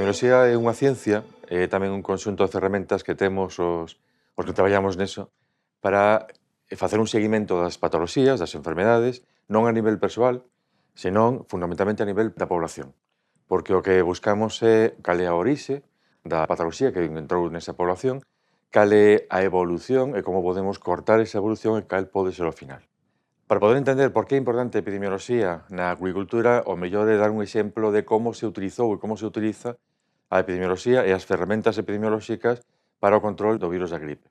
Epidemioloxía é unha ciencia, é tamén un conxunto de ferramentas que temos os que traballamos neso para facer un seguimento das patoloxías, das enfermedades, non a nivel persoal, senón fundamentalmente a nivel da población. Porque o que buscamos é cal é a orixe da patoloxía que entrou nesa población, cal é a evolución e como podemos cortar esa evolución e cal pode ser o final. Para poder entender por que é importante a epidemioloxía na acuicultura, o mellor é dar un exemplo de como se utilizou e como se utiliza a epidemioloxía e as ferramentas epidemiolóxicas para o control do virus da gripe.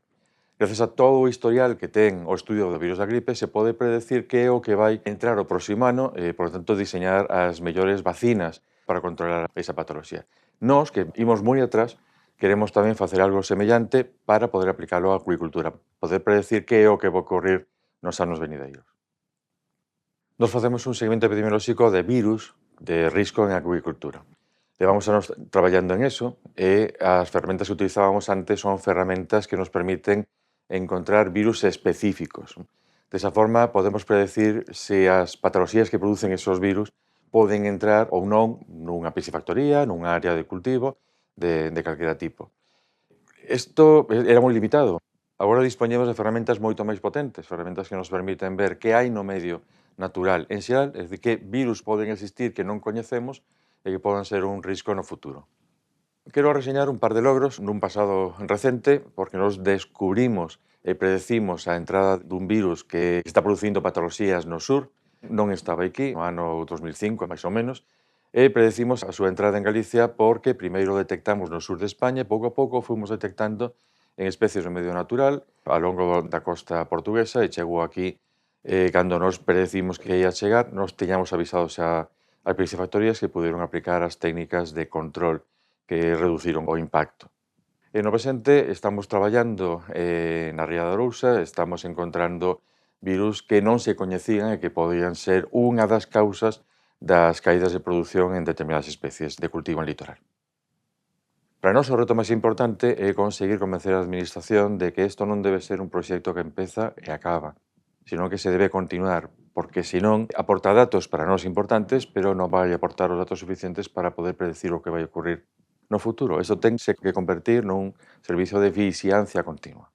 Gracias a todo o historial que ten o estudio do virus da gripe, se pode predecir que é o que vai entrar o próximo ano e, por lo tanto, diseñar as mellores vacinas para controlar esa patoloxía. Nós, que imos moi atrás, queremos tamén facer algo semellante para poder aplicalo á acuicultura, poder predecir que é o que vai ocorrer nos anos venideiros. Nos facemos un seguimento epidemiolóxico de virus de risco en acuicultura. Levamos anos traballando en eso e as ferramentas que utilizábamos antes son ferramentas que nos permiten encontrar virus específicos. Desa forma, podemos predecir se as patoloxías que producen esos virus poden entrar ou non nunha piscifactoría, nunha área de cultivo de calquera tipo. Isto era moi limitado. Agora dispoñemos de ferramentas moito máis potentes, ferramentas que nos permiten ver que hai no medio natural en xeral, é dicir, que virus poden existir que non coñecemos e que poden ser un risco no futuro. Quero reseñar un par de logros nun pasado recente, porque nos descubrimos e predecimos a entrada dun virus que está producindo patoloxías no sur, non estaba aquí, no ano 2005, máis ou menos, e predecimos a súa entrada en Galicia porque primeiro detectamos no sur de España e pouco a pouco fomos detectando en especies do medio natural ao longo da costa portuguesa e chegou aquí cando nos predecimos que ia chegar, nos teñamos avisados xa as piscifactorías que puderon aplicar as técnicas de control que reduciron o impacto. E no presente estamos traballando na Ría de Arousa, estamos encontrando virus que non se coñecían e que podían ser unha das causas das caídas de produción en determinadas especies de cultivo en litoral. Para nós o reto máis importante é conseguir convencer a administración de que isto non debe ser un proxecto que empeza e acaba, senón que se debe continuar, porque senón aporta datos para nós importantes, pero non vai aportar os datos suficientes para poder predecir o que vai ocurrir no futuro. Isto tense que convertir nun servizo de vixiancia continua.